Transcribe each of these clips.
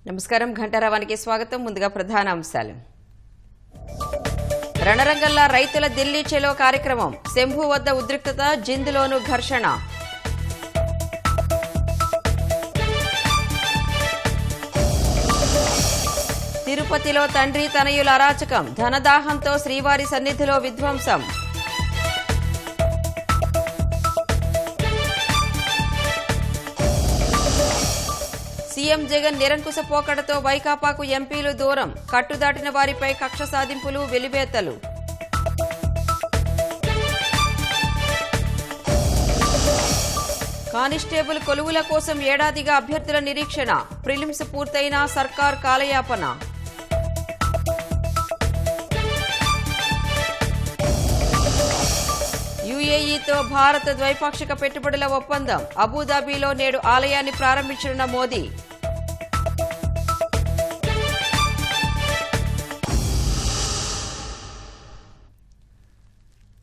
నమస్కారం ఘంటారావానికి స్వాగతం. ముందుగా ప్రధాన అంశాలు. రణరంగంలో రైతుల ఢిల్లీ చెలో కార్యక్రమం. శంభు వద్ద ఉద్రిక్తత, జింద్లోనూ ఘర్షణ. తిరుపతిలో తండ్రి తనయుల అరాచకం. ధనదాహంతో శ్రీవారి సన్నిధిలో విధ్వంసం. సీఎం జగన్ నిరంకుశ పోకడతో వైకాపాకు ఎంపీలు దూరం. కట్టుదాటిన వారిపై కక్ష సాధింపులు, వెలివేతలు. కానిస్టేబుల్ కొలువుల కోసం ఏడాదిగా అభ్యర్థుల నిరీక్షణ. ప్రిలిమ్స్ పూర్తయినా సర్కార్ కాలయాపన. యుఏఈతో భారత్ ద్వైపాక్షిక పెట్టుబడుల ఒప్పందం. అబుదాబిలో నేడు ఆలయాన్ని ప్రారంభించనున్న మోదీ.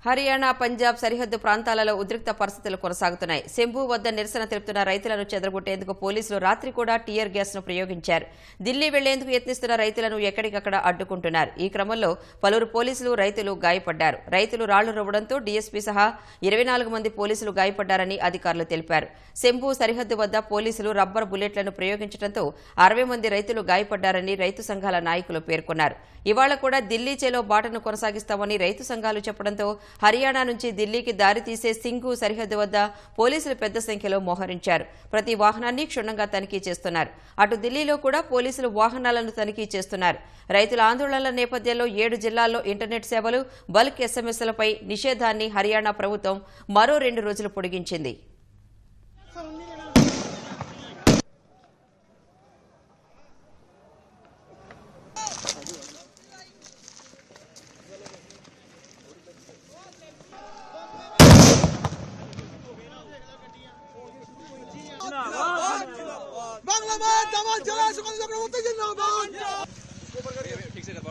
హర్యానా, పంజాబ్ సరిహద్దు ప్రాంతాలలో ఉద్రిక్త పరిస్థితులు కొనసాగుతున్నాయి. శంభు వద్ద నిరసన తెలుపుతున్న రైతులను చెదరగొట్టేందుకు పోలీసులు రాత్రి కూడా టీయర్ గ్యాస్ ను ప్రయోగించారు. ఢిల్లీ వెళ్లేందుకు యత్నిస్తున్న రైతులను ఎక్కడికక్కడ అడ్డుకుంటున్నారు. ఈ క్రమంలో పలువురు పోలీసులు, రైతులు గాయపడ్డారు. రైతులు రాళ్లు రువ్వడంతో డీఎస్పీ సహా 24 మంది పోలీసులు గాయపడ్డారని అధికారులు తెలిపారు. శంభు సరిహద్దు వద్ద పోలీసులు రబ్బర్ బుల్లెట్లను ప్రయోగించడంతో 60 మంది రైతులు గాయపడ్డారని రైతు సంఘాల నాయకులు పేర్కొన్నారు. ఇవాళ కూడా ఢిల్లీ చేలో బాటను కొనసాగిస్తామని రైతు సంఘాలు చెప్పడంతో హర్యానా నుంచి ఢిల్లీకి దారి తీసే సింఘు సరిహద్దు వద్ద పోలీసులు పెద్ద సంఖ్యలో మోహరించారు. ప్రతి వాహనాన్ని క్షుణ్ణంగా తనిఖీ చేస్తున్నారు. అటు ఢిల్లీలో కూడా పోలీసులు వాహనాలను తనిఖీ చేస్తున్నారు. రైతుల ఆందోళనల నేపథ్యంలో 7 జిల్లాల్లో ఇంటర్నెట్ సేవలు, బల్క్ ఎస్ఎంఎస్లపై నిషేధాన్ని హర్యానా ప్రభుత్వం మరో 2 రోజులు పొడిగించింది.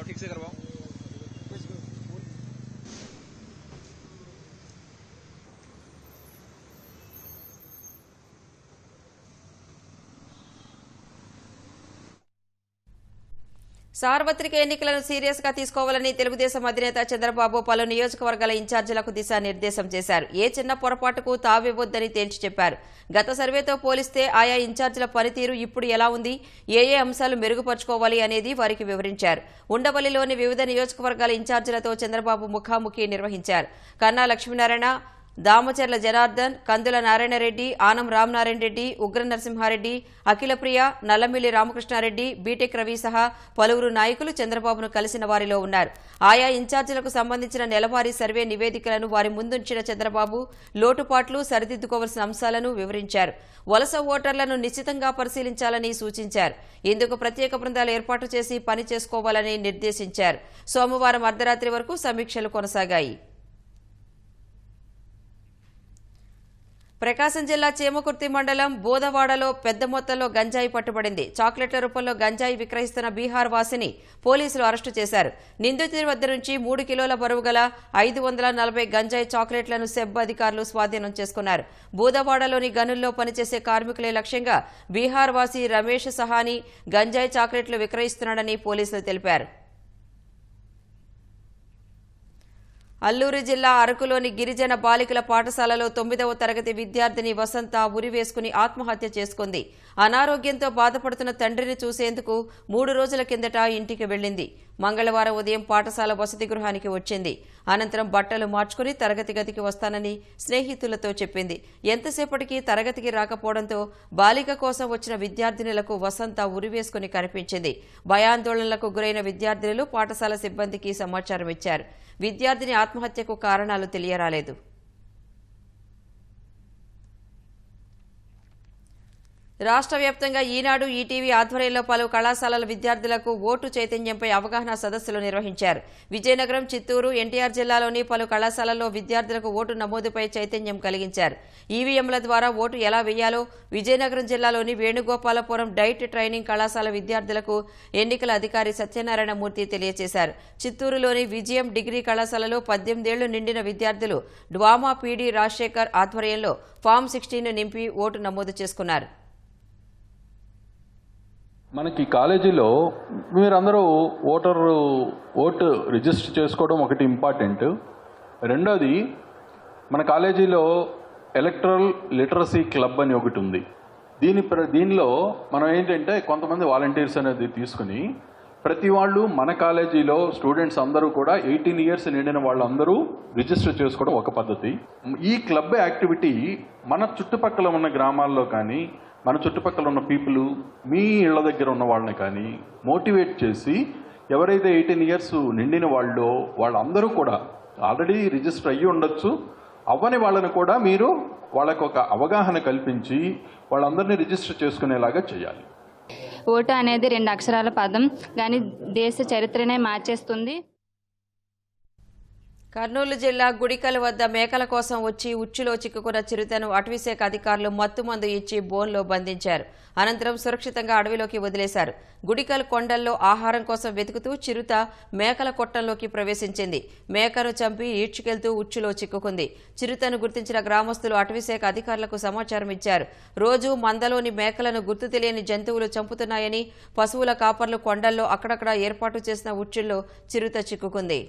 ठीक से करवाओ. సార్వత్రిక ఎన్నికలను సీరియస్ గా తీసుకోవాలని తెలుగుదేశం అధినేత చంద్రబాబు పలు నియోజకవర్గాల ఇన్ఛార్జీలకు దిశానిర్దేశం చేశారు. ఏ చిన్న పొరపాటుకు తావివ్వొద్దని తేల్చి చెప్పారు. గత సర్వేతో పోలిస్తే ఆయా ఇన్ఛార్జీల పనితీరు ఇప్పుడు ఎలా ఉంది, ఏ అంశాలు మెరుగుపరుచుకోవాలి అనేది వారికి వివరించారు. ఉండవల్లిలోని వివిధ నియోజకవర్గాల ఇన్ఛార్జీలతో చంద్రబాబు ముఖాముఖి నిర్వహించారు. కన్నా లక్ష్మీనారాయణ, దామచర్ల జనార్దన్, కందుల నారాయణరెడ్డి, ఆనం రామనారాయణ రెడ్డి, ఉగ్ర నరసింహారెడ్డి, అఖిలప్రియ, నల్లమిల్లి రామకృష్ణారెడ్డి, బీటెక్ రవి సహా పలువురు నాయకులు చంద్రబాబును కలిసిన వారిలో ఉన్నారు. ఆయా ఇన్ఛార్జీలకు సంబంధించిన నెలవారీ సర్వే నివేదికలను వారి ముందుంచిన చంద్రబాబు లోటుపాట్లు, సరిదిద్దుకోవాల్సిన అంశాలను వివరించారు. వలస ఓటర్లను నిశ్చితంగా పరిశీలించాలని సూచించారు. ఇందుకు ప్రత్యేక బృందాలు ఏర్పాటు చేసి పని చేసుకోవాలని నిర్దేశించారు. సోమవారం అర్ధరాత్రి వరకు సమీక్షలు కొనసాగాయి. ప్రకాశం జిల్లా చేమకుర్తి మండలం బోదవాడలో పెద్ద మొత్తంలో గంజాయి పట్టుబడింది. చాక్లెట్ల రూపంలో గంజాయి విక్రయిస్తున్న బీహార్ వాసిని పోలీసులు అరెస్టు చేశారు. నిందితుడి వద్ద నుంచి 3 కిలోల బరువు గల 540 గంజాయి చాక్లెట్లను సెబ్ అధికారులు స్వాధీనం చేసుకున్నారు. బోదవాడలోని గనుల్లో పనిచేసే కార్మికులే లక్ష్యంగా బీహార్ వాసి రమేష్ సహాని గంజాయి చాక్లెట్లు విక్రయిస్తున్నాడని పోలీసులు తెలిపారు. అల్లూరు జిల్లా అరకులోని గిరిజన బాలికల పాఠశాలలో 9వ తరగతి విద్యార్థిని వసంత ఉరివేసుకుని ఆత్మహత్య చేసుకుంది. అనారోగ్యంతో బాధపడుతున్న తండ్రిని చూసేందుకు 3 రోజుల కిందట ఇంటికి వెళ్లింది. మంగళవారం ఉదయం పాఠశాల వసతి గృహానికి వచ్చింది. అనంతరం బట్టలు మార్చుకుని తరగతి గదికి వస్తానని స్నేహితులతో చెప్పింది. ఎంతసేపటికి తరగతికి రాకపోవడంతో బాలిక కోసం వచ్చిన విద్యార్థినులకు వసంత ఉరివేసుకుని కనిపించింది. భయాందోళనలకు గురైన విద్యార్థినులు పాఠశాల సిబ్బందికి సమాచారం ఇచ్చారు. విద్యార్థిని ఆత్మహత్యకు కారణాలు తెలియరాలేదు. రాష్ట్ర వ్యాప్తంగా ఈనాడు, ఈటీవీ ఆధ్వర్యంలో పలు కళాశాలల విద్యార్థులకు ఓటు చైతన్యంపై అవగాహన సదస్సులు నిర్వహించారు. విజయనగరం, చిత్తూరు, ఎన్టీఆర్ జిల్లాలోని పలు కళాశాలల్లో విద్యార్థులకు ఓటు నమోదుపై చైతన్యం కలిగించారు. ఈవీఎంల ద్వారా ఓటు ఎలా వేయాలో విజయనగరం జిల్లాలోని వేణుగోపాలపురం డైట్ ట్రైనింగ్ కళాశాల విద్యార్థులకు ఎన్నికల అధికారి సత్యనారాయణ మూర్తి తెలియజేశారు. చిత్తూరులోని విజయం డిగ్రీ కళాశాలలో 18 ఏళ్లు నిండిన విద్యార్థులు డ్వామా పీడీ రాజశేఖర్ ఆధ్వర్యంలో ఫామ్ 16 నింపి ఓటు నమోదు చేసుకున్నారు. మనకి కాలేజీలో మీరందరూ ఓటు రిజిస్టర్ చేసుకోవడం ఒకటి ఇంపార్టెంట్. రెండోది, మన కాలేజీలో ఎలక్టరల్ లిటరసీ క్లబ్ అని ఒకటి ఉంది. దీనిలో మనం ఏంటంటే కొంతమంది వాలంటీర్స్ అనేది తీసుకుని ప్రతి వాళ్ళు మన కాలేజీలో స్టూడెంట్స్ అందరూ కూడా 18 ఇయర్స్ నిండిన వాళ్ళందరూ రిజిస్టర్ చేసుకోవడం ఒక పద్ధతి. ఈ క్లబ్ యాక్టివిటీ మన చుట్టుపక్కల ఉన్న గ్రామాల్లో కానీ మన చుట్టుపక్కల ఉన్న పీపుల్, మీ ఇళ్ల దగ్గర ఉన్న వాళ్ళని కానీ మోటివేట్ చేసి ఎవరైతే 18 ఇయర్స్ నిండిన వాళ్ళందరూ కూడా ఆల్రెడీ రిజిస్టర్ అయ్యి ఉండొచ్చు, అవ్వని వాళ్ళని కూడా మీరు వాళ్ళకు ఒక అవగాహన కల్పించి వాళ్ళందరినీ రిజిస్టర్ చేసుకునేలాగా చేయాలి. ఓటు అనేది 2 అక్షరాల పదం, కానీ దేశ చరిత్రనే మార్చేస్తుంది. కర్నూలు జిల్లా గుడికల్ వద్ద మేకల కోసం వచ్చి ఉచ్చులో చిక్కుకున్న చిరుతను అటవీశాఖ అధికారులు మత్తుమందు ఇచ్చి బోన్లో బంధించారు. అనంతరం సురక్షితంగా అడవిలోకి వదిలేశారు. గుడికల్ కొండల్లో ఆహారం కోసం వెతుకుతూ చిరుత మేకల కొట్టంలోకి ప్రవేశించింది. మేకను చంపి ఈడ్చుకెళ్తూ ఉచ్చులో చిక్కుకుంది. చిరుతను గుర్తించిన గ్రామస్తులు అటవీశాఖ అధికారులకు సమాచారం ఇచ్చారు. రోజు మందలోని మేకలను గుర్తు తెలియని జంతువులు చంపుతున్నాయని పశువుల కాపర్లు కొండల్లో అక్కడక్కడ ఏర్పాటు చేసిన ఉచ్చుల్లో చిరుత చిక్కుకుంది.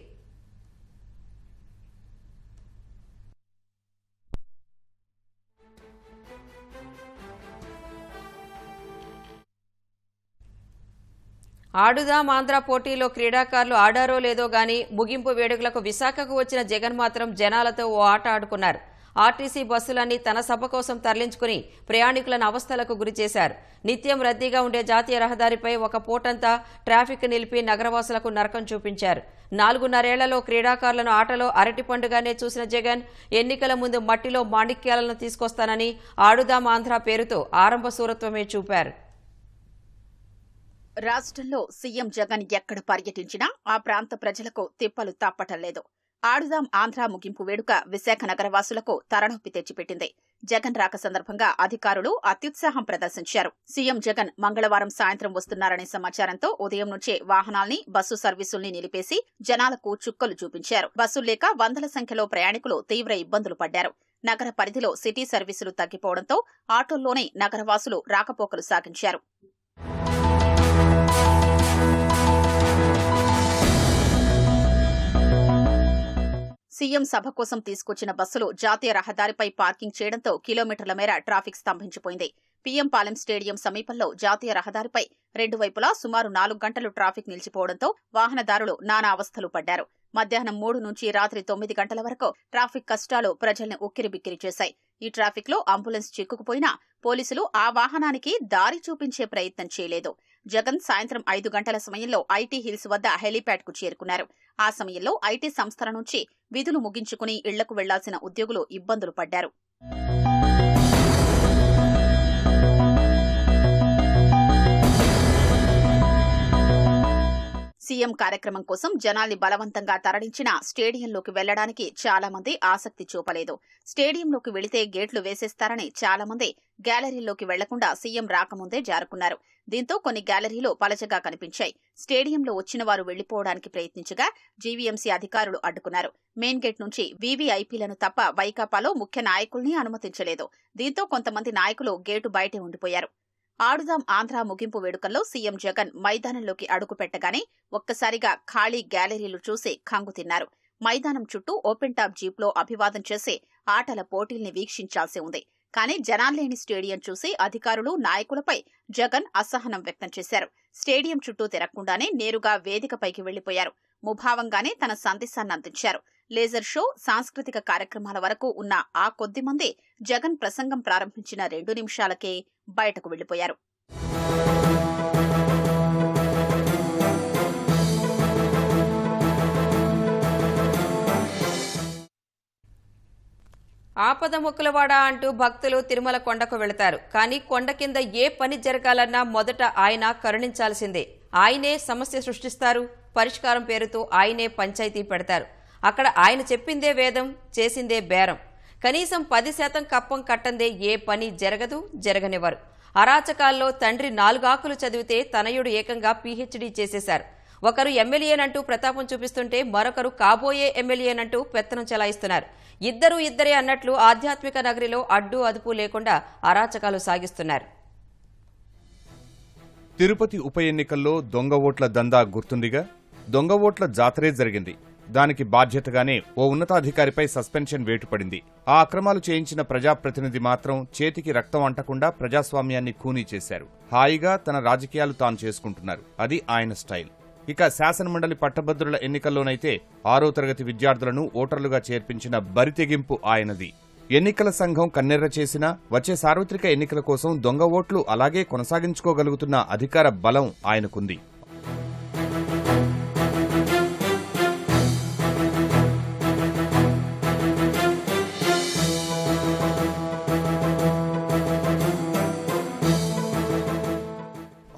ఆడుదాం ఆంధ్ర పోటీలో క్రీడాకారులు ఆడారో లేదో గానీ ముగింపు వేడుకలకు విశాఖకు వచ్చిన జగన్ మాత్రం జనాలతో ఓ ఆట ఆడుకున్నారు. ఆర్టీసీ బస్సులన్నీ తన సభ కోసం తరలించుకుని ప్రయాణికులను అవస్థలకు గురిచేశారు. నిత్యం రద్దీగా ఉండే జాతీయ రహదారిపై ఒక పూటంతా ట్రాఫిక్ నిలిపి నగరవాసులకు నరకం చూపించారు. 4.5 ఏళ్లలో క్రీడాకారులను ఆటలో అరటి పండుగానే చూసిన జగన్ ఎన్నికల ముందు మట్టిలో మాణిక్యాలను తీసుకొస్తానని ఆడుదాం ఆంధ్ర పేరుతో ఆరంభ సూరత్వమే చూపారు. రాష్ట్రంలో సీఎం జగన్ ఎక్కడ పర్యటించినా ఆ ప్రాంత ప్రజలకు తిప్పలు తప్పటం లేదు. ఆడుదాం ఆంధ్ర ముగింపు వేడుక విశాఖ నగరవాసులకు తలనొప్పి తెచ్చిపెట్టింది. జగన్ రాక సందర్భంగా అధికారులు అత్యుత్సాహం ప్రదర్శించారు. సీఎం జగన్ మంగళవారం సాయంత్రం వస్తున్నారనే సమాచారంతో ఉదయం నుంచే వాహనాల్ని, బస్సు సర్వీసుల్ని నిలిపేసి జనాలకు చుక్కలు చూపించారు. బస్సులు లేక వందల సంఖ్యలో ప్రయాణికులు తీవ్ర ఇబ్బందులు పడ్డారు. నగర పరిధిలో సిటీ సర్వీసులు తగ్గిపోవడంతో ఆటోల్లోనే నగరవాసులు రాకపోకలు సాగించారు. సీఎం సభ కోసం తీసుకొచ్చిన బస్సులు జాతీయ రహదారిపై పార్కింగ్ చేయడంతో కిలోమీటర్ల మేర ట్రాఫిక్ స్తంభించిపోయింది. పీఎం పాలెం స్టేడియం సమీపంలో జాతీయ రహదారిపై 2 వైపులా సుమారు 4 గంటలు ట్రాఫిక్ నిలిచిపోవడంతో వాహనదారులు నానా అవస్థలు పడ్డారు. మధ్యాహ్నం 3 నుంచి రాత్రి 9 గంటల వరకు ట్రాఫిక్ కష్టాలు ప్రజల్ని ఉక్కిరిబిక్కిరి చేశాయి. ఈ ట్రాఫిక్ లో అంబులెన్స్ చిక్కుకుపోయినా పోలీసులు ఆ వాహనానికి దారి చూపించే ప్రయత్నం చేయలేదు. జగన్ సాయంత్రం 5 గంటల సమయంలో ఐటీ హిల్స్ వద్ద హెలీప్యాడ్ కు చేరుకున్నారు. ఆ సమయంలో ఐటీ సంస్థల నుంచి విధులు ముగించుకుని ఇళ్లకు వెళ్లాల్సిన ఉద్యోగులు ఇబ్బందులు పడ్డారు. సీఎం కార్యక్రమం కోసం జనాల్ని బలవంతంగా తరలించినా స్టేడియంలోకి వెళ్లడానికి చాలా మంది ఆసక్తి చూపలేదు. స్టేడియంలోకి వెళితే గేట్లు వేసేస్తారని చాలా మంది గ్యాలరీలోకి వెళ్లకుండా సీఎం రాకముందే జారుకున్నారు. దీంతో కొన్ని గ్యాలరీలు పలచగా కనిపించాయి. స్టేడియంలో వచ్చిన వారు వెళ్లిపోవడానికి ప్రయత్నించగా జీవీఎంసీ అధికారులు అడ్డుకున్నారు. మెయిన్ గేట్ నుంచి వీవీఐపీలను తప్ప వైకాపాలో ముఖ్య నాయకుల్ని అనుమతించలేదు. దీంతో కొంతమంది నాయకులు గేటు బయటే ఉండిపోయారు. ఆడుదాం ఆంధ్ర ముగింపు వేడుకల్లో సీఎం జగన్ మైదానంలోకి అడుగు పెట్టగానే ఒక్కసారిగా ఖాళీ గ్యాలరీలు చూసి ఖంగు తిన్నారు. మైదానం చుట్టూ ఓపెన్ టాప్ జీప్లో అభివాదం చేసి ఆటల పోటీల్ని వీక్షించాల్సి ఉంది. కానీ జనాల్లేని స్టేడియం చూసి అధికారులు, నాయకులపై జగన్ అసహనం వ్యక్తం చేశారు. స్టేడియం చుట్టూ తిరగకుండానే నేరుగా వేదికపైకి వెళ్లిపోయారు. ముభావంగానే తన సందేశాన్ని అందించారు. లేజర్ షో, సాంస్కృతిక కార్యక్రమాల వరకు ఉన్న ఆ కొద్ది మంది జగన్ ప్రసంగం ప్రారంభించిన 2 నిమిషాలకే బయటకు వెళ్లిపోయారు. ఆపద మొక్కులవాడ అంటూ భక్తులు తిరుమల కొండకు వెళతారు. కానీ కొండ కింద ఏ పని జరగాలన్నా మొదట ఆయన కరుణించాల్సిందే. ఆయనే సమస్య సృష్టిస్తారు. పరిష్కారం పేరుతో ఆయనే పంచాయతీ పెడతారు. అక్కడ ఆయన చెప్పిందే వేదం, చేసిందే బేరం. కనీసం 10% కప్పం కట్టందే ఏ పని జరగదు, జరగనివ్వరు. అరాచకాల్లో తండ్రి 4 ఆకులు చదివితే తనయుడు ఏకంగా పీహెచ్డీ చేసేశారు. ఒకరు ఎమ్మెల్యేనంటూ ప్రతాపం చూపిస్తుంటే మరొకరు కాబోయే ఎమ్మెల్యేనంటూ పెత్తనం చెలాయిస్తున్నారు. ఇద్దరు ఇద్దరే అన్నట్లు ఆధ్యాత్మిక నగరిలో అడ్డు అదుపు లేకుండా అరాచకాలు సాగిస్తున్నారు. తిరుపతి ఉప ఎన్నికల్లో దొంగ ఓట్ల దందా గుర్తుందిగా. దొంగ ఓట్ల జాతరే జరిగింది. దానికి బాధ్యతగానే ఓ ఉన్నతాధికారిపై సస్పెన్షన్ వేటు పడింది. ఆ అక్రమాలు చేయించిన ప్రజాప్రతినిధి మాత్రం చేతికి రక్తం అంటకుండా ప్రజాస్వామ్యాన్ని ఖూనీ చేశారు. హాయిగా తన రాజకీయాలు తాను చేసుకుంటున్నారు. అది ఆయన స్టైల్. ఇక శాసనమండలి పట్టభద్రుల ఎన్నికల్లోనైతే 6వ తరగతి విద్యార్థులను ఓటర్లుగా చేర్పించిన బరితెగింపు ఆయనది. ఎన్నికల సంఘం కన్నెర్ర చేసినా వచ్చే సార్వత్రిక ఎన్నికల కోసం దొంగ ఓట్లు అలాగే కొనసాగించుకోగలుగుతున్న అధికార బలం ఆయనకుంది.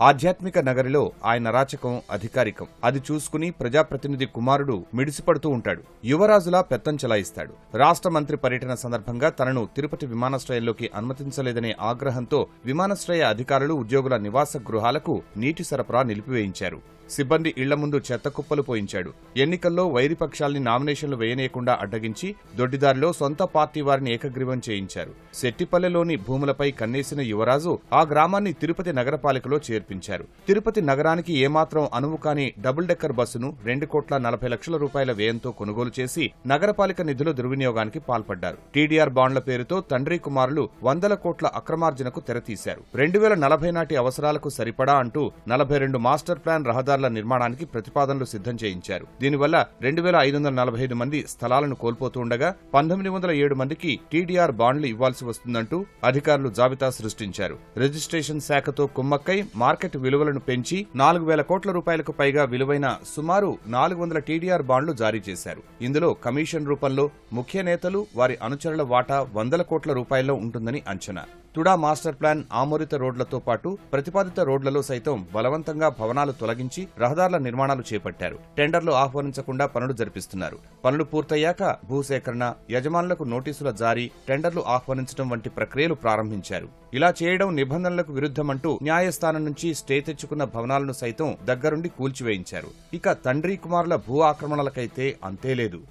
ఆధ్యాత్మిక నగరిలో ఆయన అరాచకం అధికారికం. అది చూసుకుని ప్రజాప్రతినిధి కుమారుడు మిడిసిపడుతూ ఉంటాడు. యువరాజులా పెత్తం చెలాయిస్తాడు. రాష్ట్ర మంత్రి పర్యటన సందర్భంగా తనను తిరుపతి విమానాశ్రయంలోకి అనుమతించలేదనే ఆగ్రహంతో విమానాశ్రయ అధికారులు ఉద్యోగుల నివాస గృహాలకు నీటి సరఫరా నిలిపివేయించారు. సిబ్బంది ఇళ్ల ముందు చెత్త కుప్పలు పోయించాడు. ఎన్నికల్లో వైరిపక్షాల్ని నామినేషన్లు వేయనీయకుండా అడ్డగించి దొడ్డిదారిలో సొంత పార్టీ వారిని ఏకగ్రీవం చేయించారు. సెట్టిపల్లెలోని భూములపై కన్నేసిన యువరాజు ఆ గ్రామాన్ని తిరుపతి నగరపాలికలో చేర్పించారు. తిరుపతి నగరానికి ఏమాత్రం అనువు కాని డబుల్ డెక్కర్ బస్సును 2,40,00,000 రూపాయల వ్యయంతో కొనుగోలు చేసి నగరపాలిక నిధుల దుర్వినియోగానికి పాల్పడ్డారు. టీడీఆర్ బాండ్ల పేరుతో తండ్రి కుమారులు 100 కోట్ల అక్రమార్జనకు తెరతీశారు. 2040 నాటి అవసరాలకు సరిపడా అంటూ 42 మాస్టర్ ప్లాన్ రహదారుల నిర్మాణానికి ప్రతిపాదనలు సిద్ధం చేయించారు. దీనివల్ల 2,545 మంది స్థలాలను కోల్పోతుండగా 1,907 మందికి టీడీఆర్ బాండ్లు ఇవ్వాల్సి వస్తుందంటూ అధికారులు జాబితా సృష్టించారు. రిజిస్ట్రేషన్ శాఖతో కుమ్మక్కై మార్కెట్ విలువలను పెంచి 4,000 కోట్ల రూపాయలకు పైగా విలువైన సుమారు 400 టీడీఆర్ బాండ్లు జారీ చేశారు. ఇందులో కమిషన్ రూపంలో ముఖ్య నేతలు వారి అనుచరుల వాటా 100 కోట్ల రూపాయల్లో ఉంటుందని అంచనా. తుడా మాస్టర్ ప్లాన్ ఆమోదిత రోడ్లతో పాటు ప్రతిపాదిత రోడ్లలో సైతం బలవంతంగా భవనాలు తొలగించి రహదారుల నిర్మాణాలు చేపట్టారు. టెండర్లు ఆహ్వానించకుండా పనులు జరిపిస్తున్నారు. పనులు పూర్తయ్యాక భూసేకరణ, యజమానులకు నోటీసుల జారీ, టెండర్లు ఆహ్వానించడం వంటి ప్రక్రియలు ప్రారంభించారు. ఇలా చేయడం నిబంధనలకు విరుద్ధమంటూ న్యాయస్థానం నుంచి స్టే తెచ్చుకున్న భవనాలను సైతం దగ్గరుండి కూల్చివేయించారు. ఇక తండ్రి కుమారుల భూ ఆక్రమణలకైతే అంతేలేదు.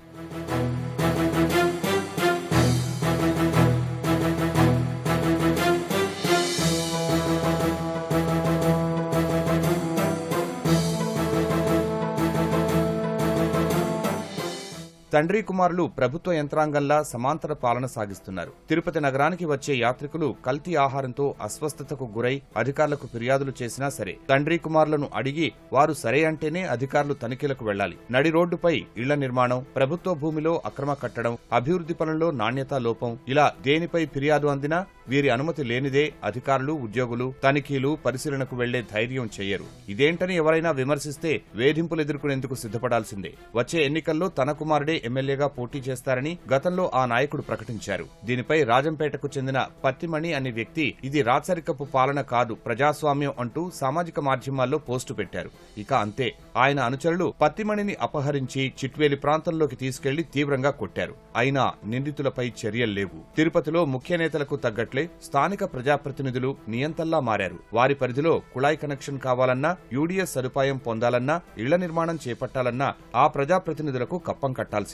తండ్రి కుమారులు ప్రభుత్వ యంత్రాంగంలా సమాంతర పాలన సాగిస్తున్నారు. తిరుపతి నగరానికి వచ్చే యాత్రికులు కల్తీ ఆహారంతో అస్వస్థతకు గురై అధికారులకు ఫిర్యాదులు చేసినా సరే తండ్రి కుమారులను అడిగి వారు సరే అంటేనే అధికారులు తనిఖీలకు వెళ్లాలి. నడి రోడ్డుపై ఇళ్ల నిర్మాణం, ప్రభుత్వ భూమిలో అక్రమ కట్టడం, అభివృద్ధి పనుల్లో నాణ్యతా లోపం, ఇలా దేనిపై ఫిర్యాదు అందినా వీరి అనుమతి లేనిదే అధికారులు, ఉద్యోగులు తనిఖీలు, పరిశీలనకు వెళ్లే ధైర్యం చెయ్యరు. ఇదేంటని ఎవరైనా విమర్శిస్తే వేధింపులు ఎదుర్కొనేందుకు సిద్ధపడాల్సిందే. వచ్చే ఎన్నికల్లో తన కుమారుడే ఎమ్మెల్యేగా పోటీ చేస్తారని గతంలో ఆ నాయకుడు ప్రకటించారు. దీనిపై రాజంపేటకు చెందిన పత్తిమణి అనే వ్యక్తి ఇది రాచరికపు పాలన కాదు, ప్రజాస్వామ్యం అంటూ సామాజిక మాధ్యమాల్లో పోస్టు పెట్టారు. ఇక అంతే, ఆయన అనుచరులు పత్తిమణిని అపహరించి చిట్వేలి ప్రాంతంలోకి తీసుకెళ్లి తీవ్రంగా కొట్టారు. అయినా నిందితులపై చర్యలు లేవు. తిరుపతిలో ముఖ్య నేతలకు తగ్గట్లే స్థానిక ప్రజాప్రతినిధులు నియంతల్లా మారారు. వారి పరిధిలో కుళాయి కనెక్షన్ కావాలన్నా, యూడీఎస్ సదుపాయం పొందాలన్నా, ఇళ్ల నిర్మాణం చేపట్టాలన్నా ఆ ప్రజాప్రతినిధులకు కప్పం కట్టాల్సిందే.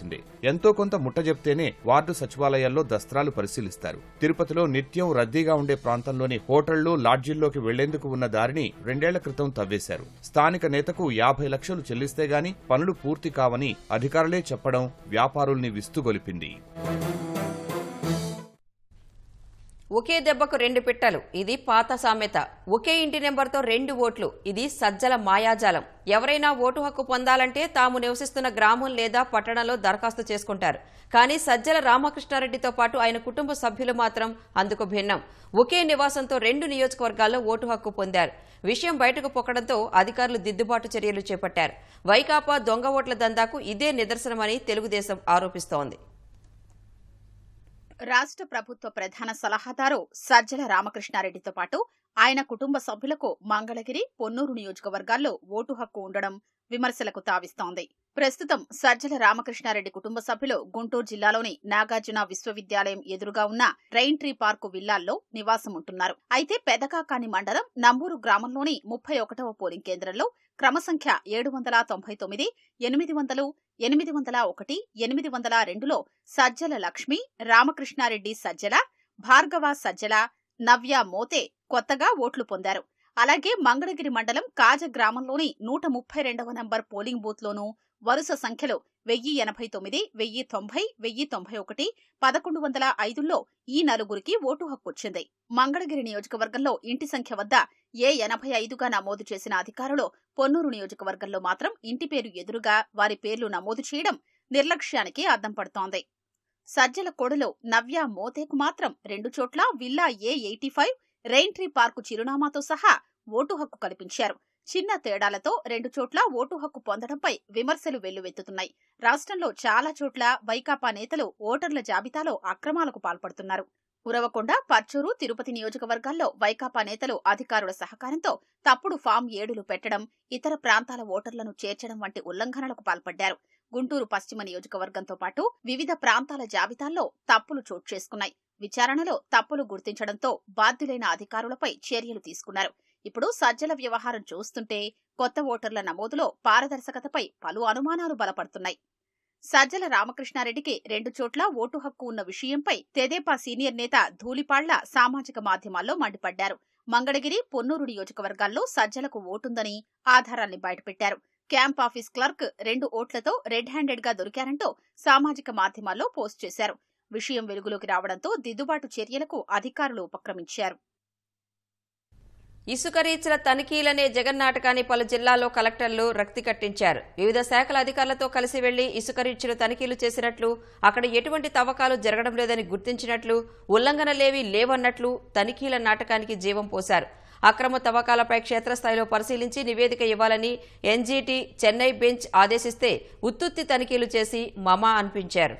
ఎంతో కొంత ముట్ట చెప్తేనే వార్డు సచివాలయాల్లో దస్త్రాలు పరిశీలిస్తారు. తిరుపతిలో నిత్యం రద్దీగా ఉండే ప్రాంతంలోని హోటళ్లు, లాడ్జీల్లోకి వెళ్లేందుకు ఉన్న దారిని 2 ఏళ్ల క్రితం తవ్వేశారు. స్థానిక నేతకు 50 లక్షలు చెల్లిస్తే గాని పనులు పూర్తి కావని అధికారులే చెప్పడం వ్యాపారుల్ని విస్తుగొలిపింది. ఒకే దెబ్బకు 2 పిట్టలు, ఇది పాత సామెత. ఒకే ఇంటి నెంబర్తో 2 ఓట్లు, ఇది సజ్జల మాయాజాలం. ఎవరైనా ఓటు హక్కు పొందాలంటే తాము నివసిస్తున్న గ్రామం లేదా పట్టణంలో దరఖాస్తు చేసుకుంటారు. కానీ సజ్జల రామకృష్ణారెడ్డితో పాటు ఆయన కుటుంబ సభ్యులు మాత్రం అందుకు భిన్నం. ఒకే నివాసంతో 2 నియోజకవర్గాల్లో ఓటు హక్కు పొందారు. విషయం బయటకు పొక్కడంతో అధికారులు దిద్దుబాటు చర్యలు చేపట్టారు. వైకాపా దొంగ ఓట్ల దందాకు ఇదే నిదర్శనమని తెలుగుదేశం ఆరోపిస్తోంది. రాష్ట్ర ప్రభుత్వ ప్రధాన సలహాదారు సజ్జల రామకృష్ణారెడ్డితో పాటు ఆయన కుటుంబ సభ్యులకు మంగళగిరి, పొన్నూరు నియోజకవర్గాల్లో ఓటు హక్కు ఉండడం విమర్శలకు తావిస్తోంది. ప్రస్తుతం సజ్జల రామకృష్ణారెడ్డి కుటుంబ సభ్యులు గుంటూరు జిల్లాలోని నాగార్జున విశ్వవిద్యాలయం ఎదురుగా ఉన్న రైన్ ట్రీ పార్కు విల్లాల్లో నివాసం ఉంటున్నారు. అయితే పెదకాకాని మండలం నంబూరు గ్రామంలోని 31వ పోలింగ్ కేంద్రంలో క్రమసంఖ్య 799, 800, 801, 802లో సజ్జల లక్ష్మి, రామకృష్ణారెడ్డి సజ్జల, భార్గవ సజ్జల, నవ్య మోతే కొత్తగా ఓట్లు పొందారు. అలాగే మంగళగిరి మండలం కాజ గ్రామంలోని 132వ నంబర్ పోలింగ్ బూత్లోనూ వరుస సంఖ్యలో 1089, 1090, 1091, 1105లో ఈ నలుగురికి ఓటు హక్కు వచ్చింది. మంగళగిరి నియోజకవర్గంలో ఇంటి సంఖ్య వద్ద A85గా నమోదు చేసిన అధికారులు పొన్నూరు నియోజకవర్గంలో మాత్రం ఇంటి పేరు ఎదురుగా వారి పేర్లు నమోదు చేయడం నిర్లక్ష్యానికి అద్దం పడుతోంది. సజ్జల కోడలో నవ్య మోతేకు మాత్రం 2 చోట్ల విల్లా A85, రెయిన్ట్రీ పార్కు చిరునామాతో సహా ఓటు హక్కు కల్పించారు. చిన్న తేడాలతో 2 చోట్ల ఓటు హక్కు పొందడంపై విమర్శలు వెల్లువెత్తుతున్నాయి. రాష్ట్రంలో చాలా చోట్ల వైకాపా నేతలు ఓటర్ల జాబితాలో అక్రమాలకు పాల్పడుతున్నారు. ఉరవకొండ, పర్చూరు, తిరుపతి నియోజకవర్గాల్లో వైకాపా నేతలు అధికారుల సహకారంతో తప్పుడు ఫామ్ 7లు పెట్టడం, ఇతర ప్రాంతాల ఓటర్లను చేర్చడం వంటి ఉల్లంఘనలకు పాల్పడ్డారు. గుంటూరు పశ్చిమ నియోజకవర్గంతో పాటు వివిధ ప్రాంతాల జాబితాల్లో తప్పులు చోటు చేసుకున్నాయి. విచారణలో తప్పులు గుర్తించడంతో బాధ్యులైన అధికారులపై చర్యలు తీసుకున్నారు. ఇప్పుడు సజ్జల వ్యవహారం చూస్తుంటే కొత్త ఓటర్ల నమోదులో పారదర్శకతపై పలు అనుమానాలు బలపడుతున్నాయి. సజ్జల రామకృష్ణారెడ్డికి 2 చోట్ల ఓటు హక్కు ఉన్న విషయంపై తెదేపా సీనియర్ నేత ధూళిపాళ్ల సామాజిక మాధ్యమాల్లో మండిపడ్డారు. మంగళగిరి, పొన్నూరు నియోజకవర్గాల్లో సజ్జలకు ఓటుందని ఆధారాల్ని బయటపెట్టారు. క్యాంప్ ఆఫీస్ క్లర్క్ 2 ఓట్లతో రెడ్ హ్యాండెడ్గా దొరికారంటూ సామాజిక మాధ్యమాల్లో పోస్ట్ చేశారు. విషయం వెలుగులోకి రావడంతో దిద్దుబాటు చర్యలకు అధికారులు ఉపక్రమించారు. ఇసుక రీచ్ల తనిఖీలనే జగన్నాటకాన్ని పలు జిల్లాల్లో కలెక్టర్లు రక్తి కట్టించారు. వివిధ శాఖల అధికారులతో కలిసి వెళ్లి ఇసుక రీచ్లు తనిఖీలు చేసినట్లు, అక్కడ ఎటువంటి తవ్వకాలు జరగడం లేదని గుర్తించినట్లు, ఉల్లంఘనలేవీ లేవన్నట్లు తనిఖీల నాటకానికి జీవం పోశారు. అక్రమ తవ్వకాలపై క్షేత్రస్థాయిలో పరిశీలించి నివేదిక ఇవ్వాలని ఎన్జీటీ చెన్నై బెంచ్ ఆదేశిస్తే ఉత్తుత్తి తనిఖీలు చేసి మమా అనిపించారు.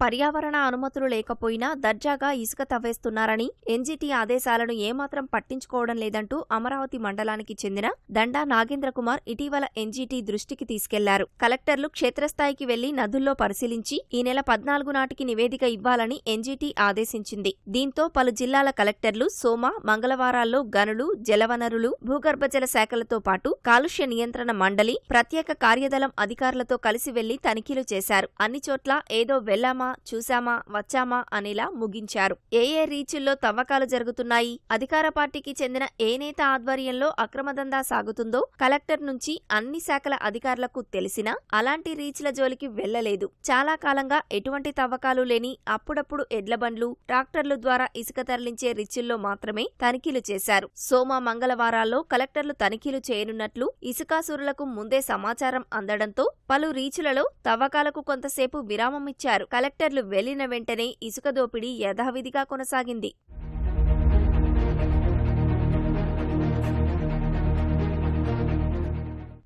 పర్యావరణ అనుమతులు లేకపోయినా దర్జాగా ఇసుక తవ్వేస్తున్నారని, ఎన్జీటీ ఆదేశాలను ఏమాత్రం పట్టించుకోవడం లేదంటూ అమరావతి మండలానికి చెందిన దండా నాగేంద్ర కుమార్ ఇటీవల ఎన్జీటీ దృష్టికి తీసుకెళ్లారు. కలెక్టర్లు క్షేత్రస్థాయికి వెళ్లి నదుల్లో పరిశీలించి ఈ నెల 14 నాటికి నివేదిక ఇవ్వాలని ఎన్జీటీ ఆదేశించింది. దీంతో పలు జిల్లాల కలెక్టర్లు సోమ, మంగళవారాల్లో గనులు, జలవనరులు, భూగర్భజల శాఖలతో పాటు కాలుష్య నియంత్రణ మండలి, ప్రత్యేక కార్యదళం అధికారులతో కలిసి వెళ్లి తనిఖీలు చేశారు. అన్ని చోట్ల ఏదో వెళ్లామా, చూశామా, వచ్చామా అనేలా ముగించారు. ఏ రీచుల్లో తవ్వకాలు జరుగుతున్నాయి, అధికార పార్టీకి చెందిన ఏ నేత ఆధ్వర్యంలో అక్రమదందా సాగుతుందో కలెక్టర్ నుంచి అన్ని శాఖల అధికారులకు తెలిసినా అలాంటి రీచ్ల జోలికి వెళ్లలేదు. చాలా కాలంగా ఎటువంటి తవ్వకాలు లేని అప్పుడప్పుడు ఎడ్లబండ్లు, ట్రాక్టర్లు ద్వారా ఇసుక తరలించే రీచుల్లో మాత్రమే తనిఖీలు చేశారు. సోమ, మంగళవారాల్లో కలెక్టర్లు తనిఖీలు చేయనున్నట్లు ఇసుకాసురులకు ముందే సమాచారం అందడంతో పలు రీచులలో తవ్వకాలకు కొంతసేపు విరామమిచ్చారు. కలెక్టర్లు వెళ్లిన వెంటనే ఇసుక దోపిడీ యథావిధిగా కొనసాగింది.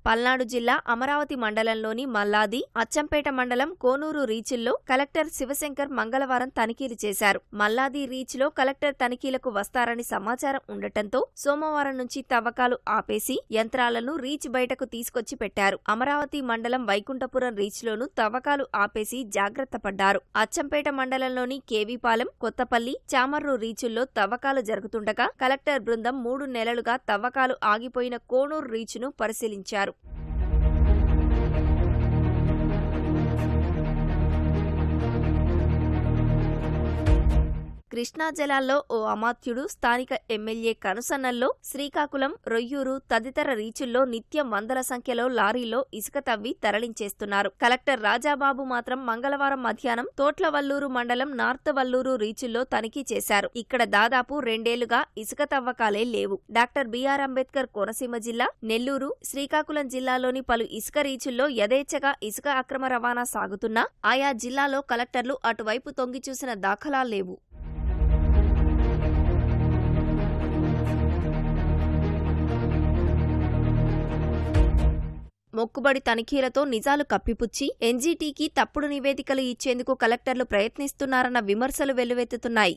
పల్నాడు జిల్లా అమరావతి మండలంలోని మల్లాది, అచ్చంపేట మండలం కోనూరు రీచ్ల్లో కలెక్టర్ శివశంకర్ మంగళవారం తనిఖీలు చేశారు. మల్లాది రీచ్లో కలెక్టర్ తనిఖీలకు వస్తారని సమాచారం ఉండటంతో సోమవారం నుంచి తవ్వకాలు ఆపేసి యంత్రాలను రీచ్ బయటకు తీసుకొచ్చి పెట్టారు. అమరావతి మండలం వైకుంఠపురం రీచ్లోనూ తవ్వకాలు ఆపేసి జాగ్రత్త పడ్డారు. అచ్చంపేట మండలంలోని కేవీపాలెం, కొత్తపల్లి, చామర్రు రీచుల్లో తవ్వకాలు జరుగుతుండగా కలెక్టర్ బృందం 3 నెలలుగా తవ్వకాలు ఆగిపోయిన కోనూరు రీచ్ను పరిశీలించారు. కృష్ణా జలాల్లో ఓ అమాత్యుడు స్థానిక ఎమ్మెల్యే కనుసన్నల్లో శ్రీకాకుళం, రొయ్యూరు తదితర రీచుల్లో నిత్యం వందల సంఖ్యలో లారీలో ఇసుక తవ్వి తరలించేస్తున్నారు. కలెక్టర్ రాజాబాబు మాత్రం మంగళవారం మధ్యాహ్నం తోట్లవల్లూరు మండలం నార్త్ వల్లూరు రీచుల్లో తనిఖీ చేశారు. ఇక్కడ దాదాపు 2 ఏళ్లుగా ఇసుక తవ్వకాలే లేవు. డాక్టర్ బిఆర్ అంబేద్కర్ కోనసీమ జిల్లా, నెల్లూరు, శ్రీకాకుళం జిల్లాలోని పలు ఇసుక రీచుల్లో యథేచ్ఛగా ఇసుక అక్రమ రవాణా సాగుతున్నా ఆయా జిల్లాలో కలెక్టర్లు అటువైపు తొంగిచూసిన దాఖలాలు లేవు. మొక్కుబడి తనిఖీలతో నిజాలు కప్పిపుచ్చి ఎన్జీటీకి తప్పుడు నివేదికలు ఇచ్చేందుకు కలెక్టర్లు ప్రయత్నిస్తున్నారన్న విమర్శలు వెల్లువెత్తుతున్నాయి.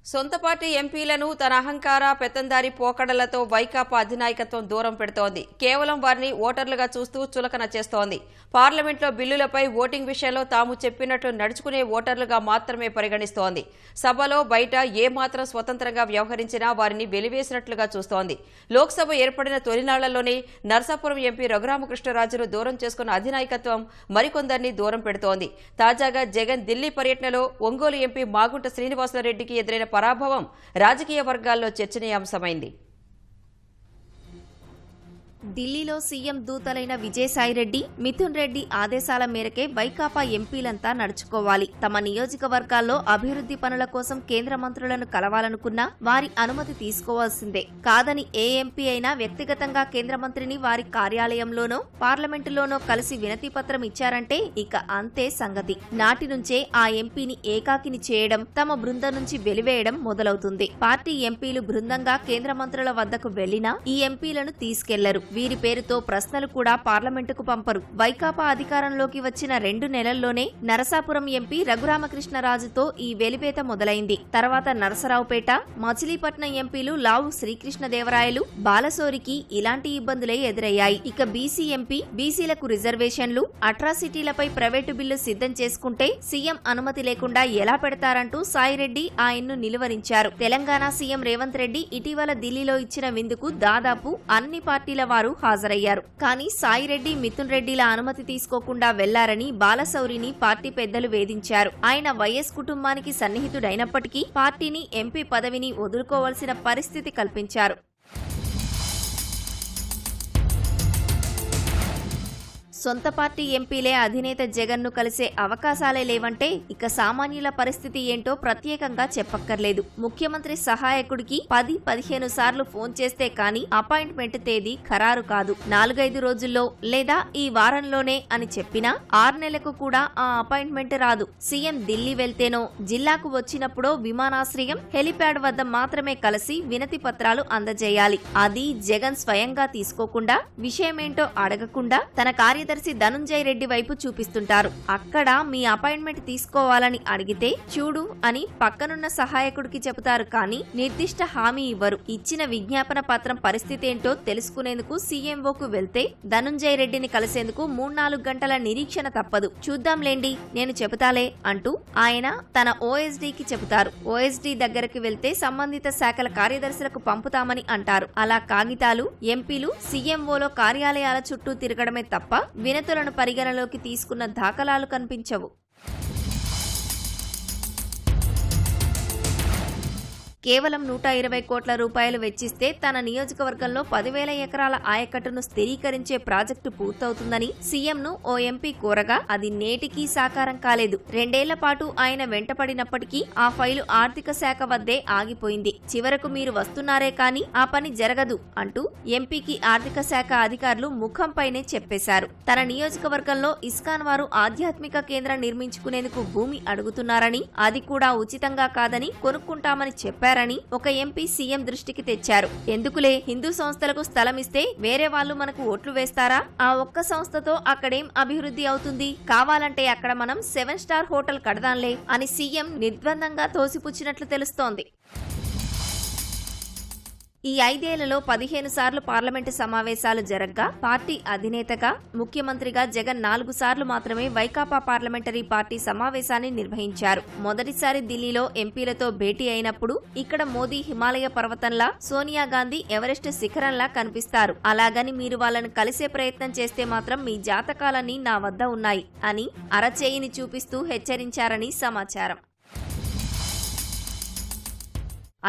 సొంత పార్టీ ఎంపీలను తన అహంకార పెత్తందారి పోకడలతో వైకాపా అధినాయకత్వం దూరం పెడుతోంది. కేవలం వారిని ఓటర్లుగా చూస్తూ చులకన చేస్తోంది. పార్లమెంట్లో బిల్లులపై ఓటింగ్ విషయంలో తాము చెప్పినట్లు నడుచుకునే ఓటర్లుగా మాత్రమే పరిగణిస్తోంది. సభలో బయట ఏమాత్రం స్వతంత్రంగా వ్యవహరించినా వారిని వెలివేసినట్లుగా చూస్తోంది. లోక్సభ ఏర్పడిన తొలినాళ్లలోనే నర్సాపురం ఎంపీ రఘురామకృష్ణరాజును దూరం చేసుకున్న అధినాయకత్వం మరికొందరిని దూరం పెడుతోంది. తాజాగా జగన్ ఢిల్లీ పర్యటనలో ఒంగోలు ఎంపీ మాగుంట శ్రీనివాసరెడ్డికి ఎదురైన పరాభవం రాజకీయ వర్గాల్లో చర్చనీయాంశమైంది. ఢిల్లీలో సీఎం దూతలైన విజయసాయిరెడ్డి, మిథున్ రెడ్డి ఆదేశాల మేరకే వైకాపా ఎంపీలంతా నడుచుకోవాలి. తమ నియోజకవర్గాల్లో అభివృద్ధి పనుల కోసం కేంద్ర మంత్రులను కలవాలనుకున్నా వారి అనుమతి తీసుకోవాల్సిందే. కాదని ఏ ఎంపీ అయినా వ్యక్తిగతంగా కేంద్ర మంత్రిని వారి కార్యాలయంలోనో పార్లమెంటులోనో కలిసి వినతి పత్రం ఇచ్చారంటే ఇక అంతే సంగతి. నాటి నుంచే ఆ ఎంపీని ఏకాకిని చేయడం, తమ బృందం నుంచి వెలివేయడం మొదలవుతుంది. పార్టీ ఎంపీలు బృందంగా కేంద్ర మంత్రుల వద్దకు వెళ్లినా ఈ ఎంపీలను తీసుకెళ్లరు. వీరి పేరుతో ప్రశ్నలు కూడా పార్లమెంటుకు పంపరు. వైకాపా అధికారంలోకి వచ్చిన 2 నెలల్లోనే నరసాపురం ఎంపీ రఘురామకృష్ణరాజుతో ఈ వెలివేత మొదలైంది. తర్వాత నరసరావుపేట, మచిలీపట్నం ఎంపీలు లావు శ్రీకృష్ణదేవరాయలు, బాలసోరికి ఇలాంటి ఇబ్బందులే ఎదురయ్యాయి. ఇక బీసీ ఎంపీ బీసీలకు రిజర్వేషన్లు, అట్రాసిటీలపై ప్రైవేటు బిల్లు సిద్ధం చేసుకుంటే సీఎం అనుమతి లేకుండా ఎలా పెడతారంటూ సాయిరెడ్డి ఆయన్ను నిలువరించారు. తెలంగాణ సీఎం రేవంత్ రెడ్డి ఇటీవల ఢిల్లీలో ఇచ్చిన విందుకు దాదాపు అన్ని పార్టీల వారు హాజరయ్యారు. కానీ సాయిరెడ్డి, మిథున్ రెడ్డిల అనుమతి తీసుకోకుండా వెళ్లారని బాలశౌరిని పార్టీ పెద్దలు వేధించారు. ఆయన వైఎస్ కుటుంబానికి సన్నిహితుడైనప్పటికీ పార్టీని, ఎంపీ పదవిని వదులుకోవాల్సిన పరిస్థితి కల్పించారు. సొంత పార్టీ ఎంపీలే అధినేత జగన్ ను కలిసే అవకాశాలే లేవంటే ఇక సామాన్యుల పరిస్థితి ఏంటో ప్రత్యేకంగా చెప్పక్కర్లేదు. ముఖ్యమంత్రి సహాయకుడికి 10-15 సార్లు ఫోన్ చేస్తే కానీ అపాయింట్మెంట్ తేదీ ఖరారు కాదు. 4-5 రోజుల్లో లేదా ఈ వారంలోనే అని చెప్పినా 6 నెలలకు కూడా ఆ అపాయింట్మెంట్ రాదు. సీఎం ఢిల్లీ వెళ్తేనో, జిల్లాకు వచ్చినప్పుడో విమానాశ్రయం, హెలిప్యాడ్ వద్ద మాత్రమే కలిసి వినతి పత్రాలు అందజేయాలి. అది జగన్ స్వయంగా తీసుకోకుండా, విషయమేంటో అడగకుండా తన కార్యదర్శి ధనుంజయ రెడ్డి వైపు చూపిస్తుంటారు. అక్కడ మీ అపాయింట్మెంట్ తీసుకోవాలని అడిగితే చూడు అని పక్కనున్న సహాయకుడికి చెబుతారు. కానీ నిర్దిష్ట హామీ ఇవ్వరు. ఇచ్చిన విజ్ఞాపన పత్రం పరిస్థితి ఏంటో తెలుసుకునేందుకు సీఎంఓకు వెళ్తే ధనుంజయ రెడ్డిని కలిసేందుకు 3-4 గంటల నిరీక్షణ తప్పదు. చూద్దాంలేండి, నేను చెబుతాలే అంటూ ఆయన తన ఓఎస్డీకి చెబుతారు. ఓఎస్డీ దగ్గరికి వెళ్తే సంబంధిత శాఖల కార్యదర్శులకు పంపుతామని అంటారు. అలా కాగితాలు ఎంపీలు సీఎంఓలో కార్యాలయాల చుట్టూ తిరగడమే తప్ప వినతులను పరిగణలోకి తీసుకున్న దాఖలాలు కనిపించవు. కేవలం 120 కోట్ల రూపాయలు వెచ్చిస్తే తన నియోజకవర్గంలో 10,000 ఎకరాల ఆయకట్టును స్థిరీకరించే ప్రాజెక్టు పూర్తవుతుందని సీఎంను ఓ ఎంపీ కోరగా అది నేటికీ సాకారం కాలేదు. 2 ఏళ్ల పాటు ఆయన వెంటపడినప్పటికీ ఆ ఫైలు ఆర్థిక శాఖ వద్దే ఆగిపోయింది. చివరకు మీరు వస్తున్నారే కానీ ఆ పని జరగదు అంటూ ఎంపీకి ఆర్థిక శాఖ అధికారులు ముఖంపైనే చెప్పేశారు. తన నియోజకవర్గంలో ఇస్కాన్ వారు ఆధ్యాత్మిక కేంద్రం నిర్మించుకునేందుకు భూమి అడుగుతున్నారని, అది కూడా ఉచితంగా కాదని కొనుక్కుంటామని చెప్పారు. ఒక ఎంపీ సీఎం దృష్టికి తెచ్చారు. ఎందుకులే, హిందూ సంస్థలకు స్థలం ఇస్తే వేరే వాళ్ళు మనకు ఓట్లు వేస్తారా? ఆ ఒక్క సంస్థతో అక్కడేం అభివృద్ధి అవుతుంది? కావాలంటే అక్కడ మనం 7 స్టార్ హోటల్ కడదాంలే అని సీఎం నిర్ద్వందంగా తోసిపుచ్చినట్లు తెలుస్తోంది. ఈ 5 ఏళ్లలో 15 సార్లు పార్లమెంటు సమావేశాలు జరగ్గా పార్టీ అధినేతగా, ముఖ్యమంత్రిగా జగన్ 4 సార్లు మాత్రమే వైకాపా పార్లమెంటరీ పార్టీ సమావేశాన్ని నిర్వహించారు. మొదటిసారి ఢిల్లీలో ఎంపీలతో భేటీ అయినప్పుడు ఇక్కడ మోదీ హిమాలయ పర్వతంలా, సోనియా గాంధీ ఎవరెస్ట్ శిఖరంలా కనిపిస్తారు. అలాగని మీరు వాళ్ళను కలిసే ప్రయత్నం చేస్తే మాత్రం మీ జాతకాలన్నీ నా వద్ద ఉన్నాయి అని అరచేయిని చూపిస్తూ హెచ్చరించారని సమాచారం.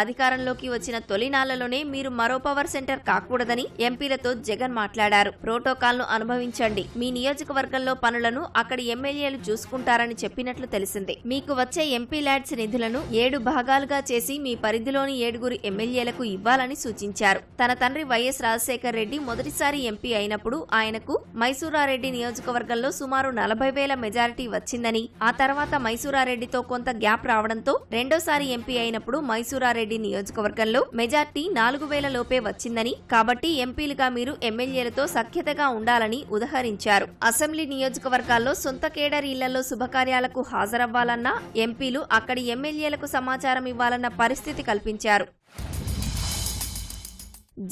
అధికారంలోకి వచ్చిన తొలినాళ్లలోనే మీరు మరో పవర్ సెంటర్ కాకూడదని ఎంపీలతో జగన్ మాట్లాడారు. ప్రోటోకాల్ను అనుభవించండి, మీ నియోజకవర్గంలో పనులను అక్కడి ఎమ్మెల్యేలు చూసుకుంటారని చెప్పినట్లు తెలిసింది. మీకు వచ్చే ఎంపీ ల్యాడ్స్ నిధులను 7 భాగాలుగా చేసి మీ పరిధిలోని 7 ఎమ్మెల్యేలకు ఇవ్వాలని సూచించారు. తన తండ్రి వైఎస్ రాజశేఖర్ రెడ్డి మొదటిసారి ఎంపీ అయినప్పుడు ఆయనకు మైసూరారెడ్డి నియోజకవర్గంలో సుమారు 40,000 మెజారిటీ వచ్చిందని, ఆ తర్వాత మైసూరారెడ్డితో కొంత గ్యాప్ రావడంతో రెండోసారి ఎంపీ అయినప్పుడు మైసూరారెడ్డి సంగారెడ్డి నియోజకవర్గంలో మెజార్టీ 4,000 లోపే వచ్చిందని, కాబట్టి ఎంపీలుగా మీరు ఎమ్మెల్యేలతో సఖ్యతగా ఉండాలని ఉదహరించారు. అసెంబ్లీ నియోజకవర్గాల్లో సొంత కేడర్ ఇళ్లలో శుభకార్యాలకు హాజరవ్వాలన్నా ఎంపీలు అక్కడి ఎమ్మెల్యేలకు సమాచారం ఇవ్వాలన్న పరిస్థితి కల్పించారు.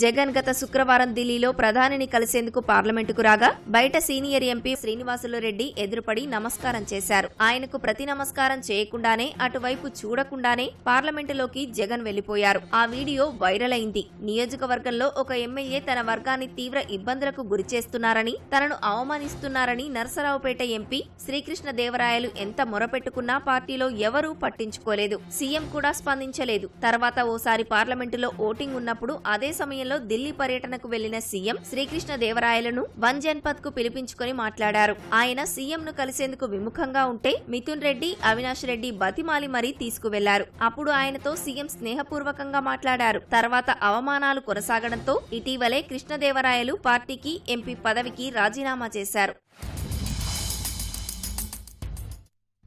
జగన్ గత శుక్రవారం ఢిల్లీలో ప్రధానిని కలిసేందుకు పార్లమెంటుకు రాగా బయట సీనియర్ ఎంపీ శ్రీనివాసులు రెడ్డి ఎదురుపడి నమస్కారం చేశారు. ఆయనకు ప్రతి నమస్కారం చేయకుండానే అటువైపు చూడకుండానే పార్లమెంటులోకి జగన్ వెళ్లిపోయారు. ఆ వీడియో వైరల్ అయింది. నియోజకవర్గంలో ఒక ఎమ్మెల్యే తన వర్గాన్ని తీవ్ర ఇబ్బందులకు గురిచేస్తున్నారని, తనను అవమానిస్తున్నారని నరసరావుపేట ఎంపీ శ్రీకృష్ణదేవరాయలు ఎంత మొరపెట్టుకున్నా పార్టీలో ఎవరూ పట్టించుకోలేదు. సీఎం కూడా స్పందించలేదు. తర్వాత ఓసారి పార్లమెంటులో ఓటింగ్ ఉన్నప్పుడు అదే సమయంలో ఢిల్లీ పర్యటనకు వెళ్లిన సీఎం శ్రీకృష్ణదేవరాయలను వన్ జన్పథ్ కు పిలిపించుకుని మాట్లాడారు. ఆయన సీఎంను కలిసేందుకు విముఖంగా ఉంటే మిథున్ రెడ్డి, అవినాష్ రెడ్డి బతిమాలి మరీ తీసుకువెళ్లారు. అప్పుడు ఆయనతో సీఎం స్నేహపూర్వకంగా మాట్లాడారు. తర్వాత అవమానాలు కొనసాగడంతో ఇటీవలే కృష్ణదేవరాయలు పార్టీకి, ఎంపీ పదవికి రాజీనామా చేశారు.